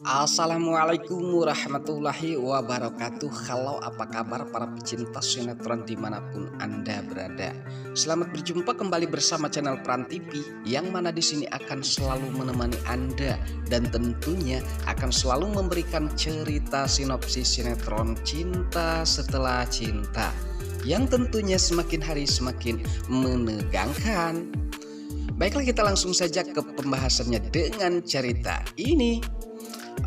Assalamualaikum warahmatullahi wabarakatuh. Halo, apa kabar para pecinta sinetron dimanapun Anda berada? Selamat berjumpa kembali bersama channel Pran TV, yang mana di sini akan selalu menemani Anda dan tentunya akan selalu memberikan cerita sinopsis sinetron Cinta Setelah Cinta yang tentunya semakin hari semakin menegangkan. Baiklah, kita langsung saja ke pembahasannya dengan cerita ini.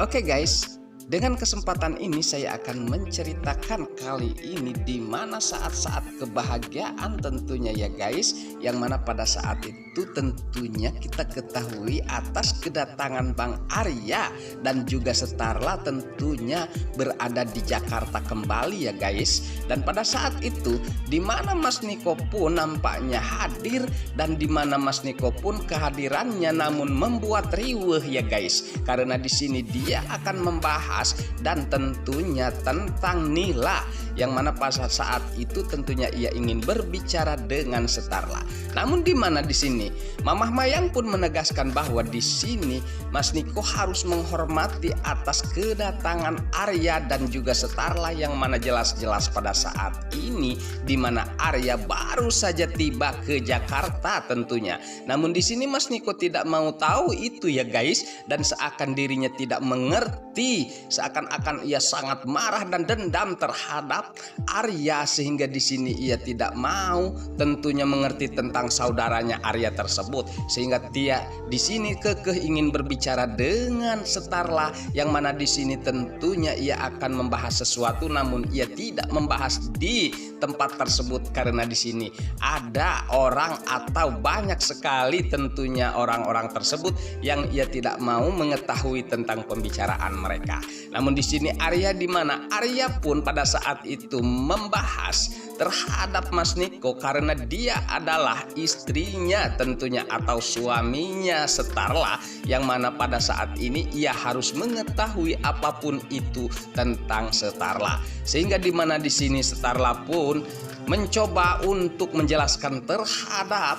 Oke guys, dengan kesempatan ini saya akan menceritakan kali ini di mana saat-saat kebahagiaan tentunya ya guys, yang mana pada saat itu tentunya kita ketahui atas kedatangan Bang Arya dan juga Starla tentunya berada di Jakarta kembali ya guys. Dan pada saat itu di mana Mas Niko pun nampaknya hadir, dan di mana Mas Niko pun kehadirannya namun membuat riuh ya guys, karena di sini dia akan membahas dan tentunya tentang Nila, yang mana pada saat itu tentunya ia ingin berbicara dengan Starla. Namun di mana di sini Mamah Mayang pun menegaskan bahwa di sini Mas Niko harus menghormati atas kedatangan Arya dan juga Starla, yang mana jelas-jelas pada saat ini di mana Arya baru saja tiba ke Jakarta tentunya. Namun di sini Mas Niko tidak mau tahu itu ya guys, dan seakan dirinya tidak mengerti, seakan-akan ia sangat marah dan dendam terhadap Arya, sehingga di sini ia tidak mau tentunya mengerti tentang saudaranya Arya tersebut, sehingga dia di sini kekeh ingin berbicara dengan Starla, yang mana di sini tentunya ia akan membahas sesuatu, namun ia tidak membahas di tempat tersebut karena di sini ada orang atau banyak sekali tentunya orang-orang tersebut yang ia tidak mau mengetahui tentang pembicaraan mereka. Namun di sini Arya, di mana Arya pun pada saat itu membahas terhadap Mas Niko karena dia adalah istrinya tentunya atau suaminya Starla, yang mana pada saat ini ia harus mengetahui apapun itu tentang Starla, sehingga di mana di sini Starla pun mencoba untuk menjelaskan terhadap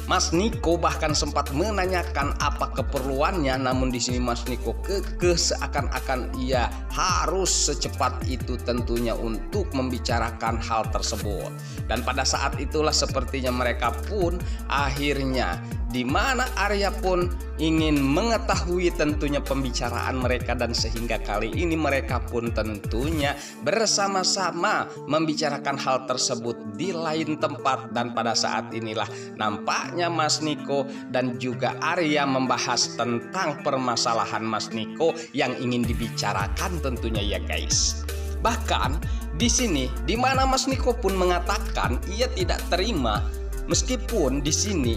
Mas Niko, bahkan sempat menanyakan apa keperluannya. Namun di sini Mas Niko kekeh seakan-akan ia harus secepat itu tentunya untuk membicarakan hal tersebut. Dan pada saat itulah sepertinya mereka pun akhirnya di mana Arya pun ingin mengetahui tentunya pembicaraan mereka, dan sehingga kali ini mereka pun tentunya bersama-sama membicarakan hal tersebut di lain tempat. Dan pada saat inilah nampaknya Mas Niko dan juga Arya membahas tentang permasalahan Mas Niko yang ingin dibicarakan tentunya ya guys. Bahkan di sini di mana Mas Niko pun mengatakan ia tidak terima meskipun di sini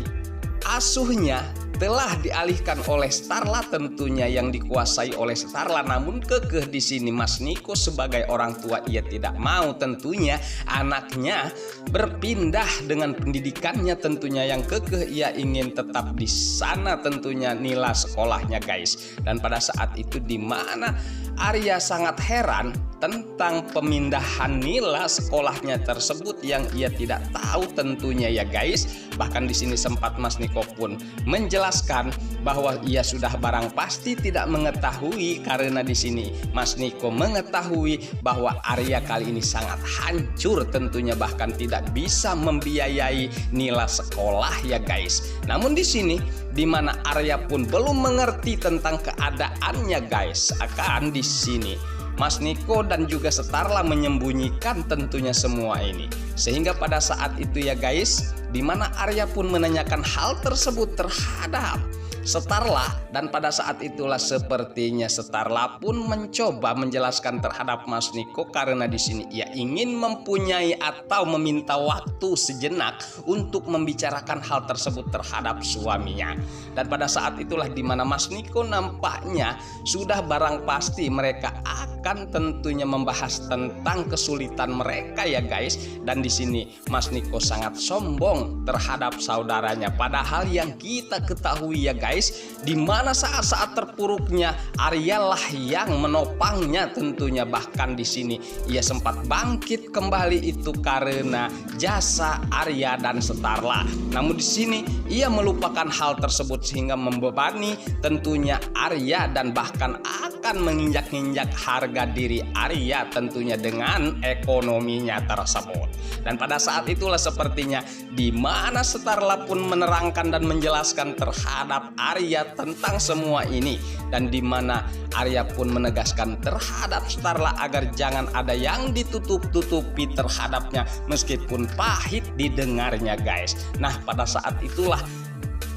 asuhnya telah dialihkan oleh Starla tentunya, yang dikuasai oleh Starla. Namun kekeh di sini Mas Niko sebagai orang tua ia tidak mau tentunya anaknya berpindah dengan pendidikannya tentunya, yang kekeh ia ingin tetap di sana tentunya nilai sekolahnya guys. Dan pada saat itu di mana Arya sangat heran tentang pemindahan nilai sekolahnya tersebut yang ia tidak tahu tentunya ya guys. Bahkan di sini sempat Mas Niko pun menjelaskan bahwa ia sudah barang pasti tidak mengetahui, karena di sini Mas Niko mengetahui bahwa Arya kali ini sangat hancur tentunya, bahkan tidak bisa membiayai nilai sekolah ya guys. Namun di sini di mana Arya pun belum mengerti tentang keadaannya guys. Akan di sini Mas Niko dan juga Starla menyembunyikan tentunya semua ini, sehingga pada saat itu ya guys, di mana Arya pun menanyakan hal tersebut terhadap Starla, dan pada saat itulah sepertinya Starla pun mencoba menjelaskan terhadap Mas Niko, karena di sini ia ingin mempunyai atau meminta waktu sejenak untuk membicarakan hal tersebut terhadap suaminya. Dan pada saat itulah di mana Mas Niko nampaknya sudah barang pasti mereka akan bahkan tentunya membahas tentang kesulitan mereka ya guys. Dan di sini Mas Niko sangat sombong terhadap saudaranya, padahal yang kita ketahui ya guys, di mana saat-saat terpuruknya Arya lah yang menopangnya tentunya. Bahkan di sini ia sempat bangkit kembali itu karena jasa Arya dan Starla. Namun di sini ia melupakan hal tersebut sehingga membebani tentunya Arya dan bahkan akan menginjak-injak harga diri Arya tentunya dengan ekonominya tersebut. Dan pada saat itulah sepertinya di mana Starla pun menerangkan dan menjelaskan terhadap Arya tentang semua ini, dan di mana Arya pun menegaskan terhadap Starla agar jangan ada yang ditutup-tutupi terhadapnya meskipun pahit didengarnya guys. Nah pada saat itulah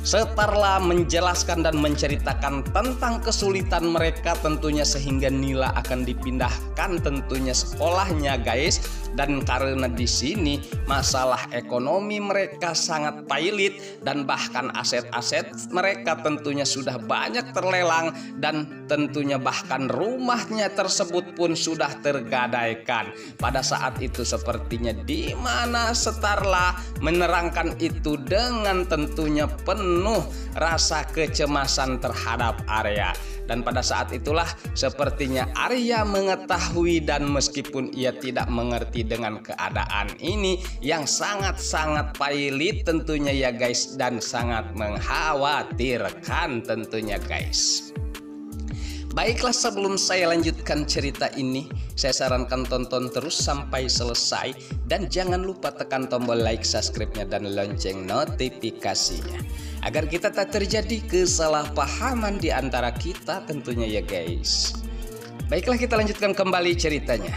Starla menjelaskan dan menceritakan tentang kesulitan mereka tentunya, sehingga Nila akan dipindahkan tentunya sekolahnya guys. Dan karena di sini masalah ekonomi mereka sangat pailit dan bahkan aset-aset mereka tentunya sudah banyak terlelang, dan tentunya bahkan rumahnya tersebut pun sudah tergadaikan. Pada saat itu sepertinya di mana Starla menerangkan itu dengan tentunya penuh rasa kecemasan terhadap Arya. Dan pada saat itulah sepertinya Arya mengetahui, dan meskipun ia tidak mengerti dengan keadaan ini yang sangat-sangat pailit tentunya ya guys, dan sangat mengkhawatirkan tentunya guys. Baiklah, sebelum saya lanjutkan cerita ini, saya sarankan tonton terus sampai selesai, dan jangan lupa tekan tombol like, subscribe-nya, dan lonceng notifikasinya, agar kita tak terjadi kesalahpahaman di antara kita tentunya ya guys. Baiklah, kita lanjutkan kembali ceritanya.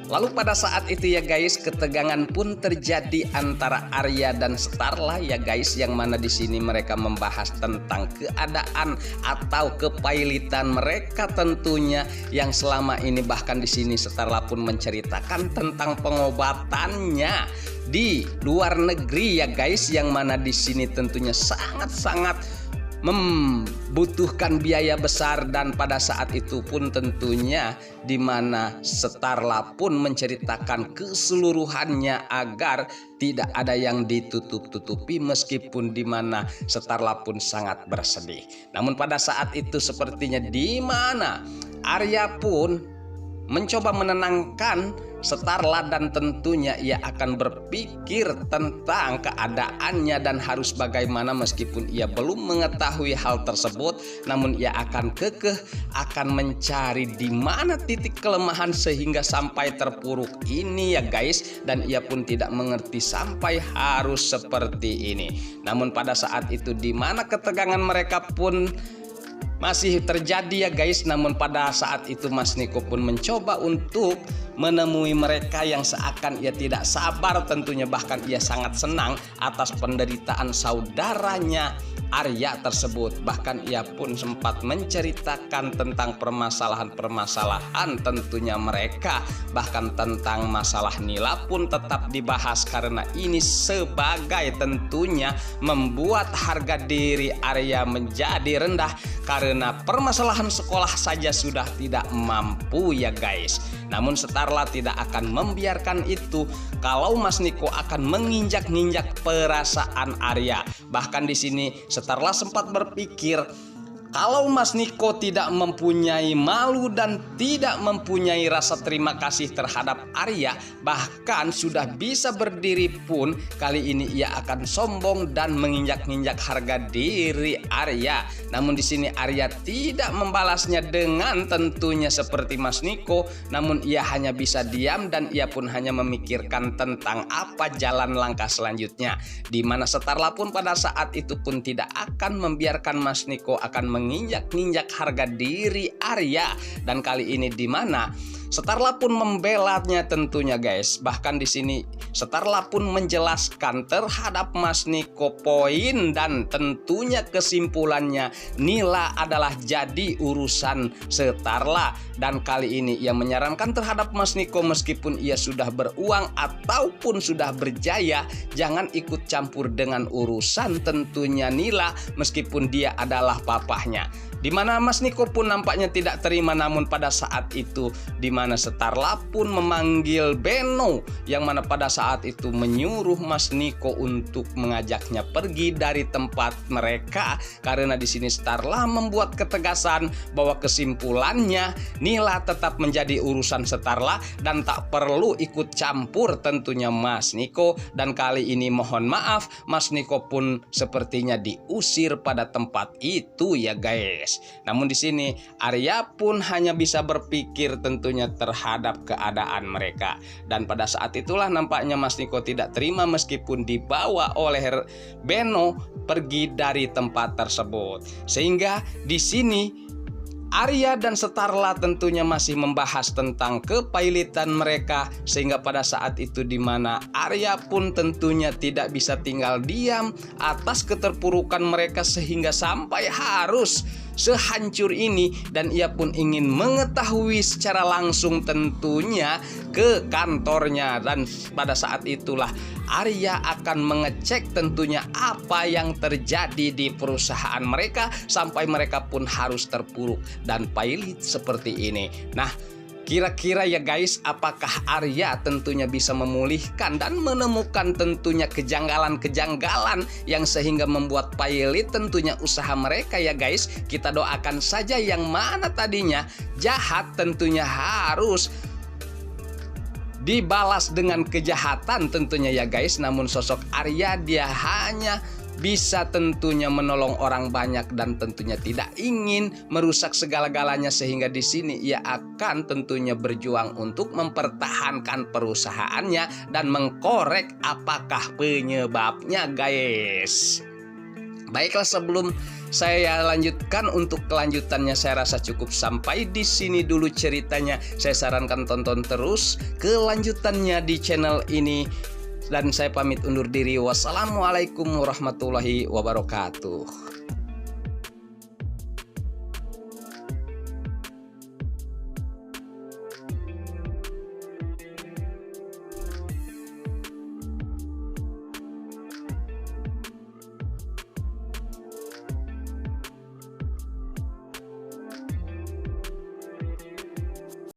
Lalu pada saat itu ya guys, ketegangan pun terjadi antara Arya dan Starla ya guys, yang mana di sini mereka membahas tentang keadaan atau kepailitan mereka tentunya yang selama ini. Bahkan di sini Starla pun menceritakan tentang pengobatannya di luar negeri ya guys, yang mana di sini tentunya sangat-sangat membutuhkan biaya besar. Dan pada saat itu pun tentunya di mana Starla pun menceritakan keseluruhannya agar tidak ada yang ditutup-tutupi, meskipun di mana Starla pun sangat bersedih. Namun pada saat itu sepertinya di mana Arya pun mencoba menenangkan Starla, dan tentunya ia akan berpikir tentang keadaannya dan harus bagaimana. Meskipun ia belum mengetahui hal tersebut, namun ia akan kekeh akan mencari di mana titik kelemahan sehingga sampai terpuruk ini ya guys, dan ia pun tidak mengerti sampai harus seperti ini. Namun pada saat itu di mana ketegangan mereka pun masih terjadi ya guys, namun pada saat itu Mas Niko pun mencoba untuk menemui mereka yang seakan ia tidak sabar tentunya, bahkan ia sangat senang atas penderitaan saudaranya Arya tersebut. Bahkan ia pun sempat menceritakan tentang permasalahan-permasalahan tentunya mereka, bahkan tentang masalah Nila pun tetap dibahas karena ini sebagai tentunya membuat harga diri Arya menjadi rendah karena permasalahan sekolah saja sudah tidak mampu ya guys. Namun Starla tidak akan membiarkan itu kalau Mas Niko akan menginjak-injak perasaan Arya. Bahkan di sini Starla sempat berpikir kalau Mas Niko tidak mempunyai malu dan tidak mempunyai rasa terima kasih terhadap Arya, bahkan sudah bisa berdiri pun, kali ini ia akan sombong dan menginjak-injak harga diri Arya. Namun di sini Arya tidak membalasnya dengan tentunya seperti Mas Niko, namun ia hanya bisa diam dan ia pun hanya memikirkan tentang apa jalan langkah selanjutnya. Di mana Starla pun pada saat itu pun tidak akan membiarkan Mas Niko akan menginjak-injak harga diri Arya, dan kali ini di mana Starla pun membelanya tentunya guys. Bahkan di sini Starla pun menjelaskan terhadap Mas Niko poin dan tentunya kesimpulannya Nila adalah jadi urusan Starla, dan kali ini ia menyarankan terhadap Mas Niko meskipun ia sudah beruang ataupun sudah berjaya, jangan ikut campur dengan urusan tentunya Nila meskipun dia adalah papahnya. Di mana Mas Niko pun nampaknya tidak terima, namun pada saat itu di mana Starla pun memanggil Beno, yang mana pada saat itu menyuruh Mas Niko untuk mengajaknya pergi dari tempat mereka, karena di sini Starla membuat ketegasan bahwa kesimpulannya Nila tetap menjadi urusan Starla dan tak perlu ikut campur tentunya Mas Niko. Dan kali ini mohon maaf, Mas Niko pun sepertinya diusir pada tempat itu ya guys. Namun di sini Arya pun hanya bisa berpikir tentunya terhadap keadaan mereka. Dan pada saat itulah nampaknya Mas Niko tidak terima meskipun dibawa oleh Beno pergi dari tempat tersebut. Sehingga di sini Arya dan Starla tentunya masih membahas tentang kepailitan mereka, sehingga pada saat itu di mana Arya pun tentunya tidak bisa tinggal diam atas keterpurukan mereka sehingga sampai harus sehancur ini, dan ia pun ingin mengetahui secara langsung tentunya ke kantornya. Dan pada saat itulah Arya akan mengecek tentunya apa yang terjadi di perusahaan mereka sampai mereka pun harus terpuruk dan pailit seperti ini. Nah, kira-kira ya guys, apakah Arya tentunya bisa memulihkan dan menemukan tentunya kejanggalan-kejanggalan yang sehingga membuat pailit tentunya usaha mereka ya guys. Kita doakan saja yang mana tadinya jahat tentunya harus dibalas dengan kejahatan tentunya ya guys. Namun sosok Arya dia hanya bisa tentunya menolong orang banyak dan tentunya tidak ingin merusak segala-galanya, sehingga di sini ia akan tentunya berjuang untuk mempertahankan perusahaannya dan mengkorek apakah penyebabnya guys. Baiklah, sebelum saya lanjutkan untuk kelanjutannya, saya rasa cukup sampai di sini dulu ceritanya. Saya sarankan tonton terus kelanjutannya di channel ini. Dan saya pamit undur diri. Wassalamualaikum warahmatullahi wabarakatuh.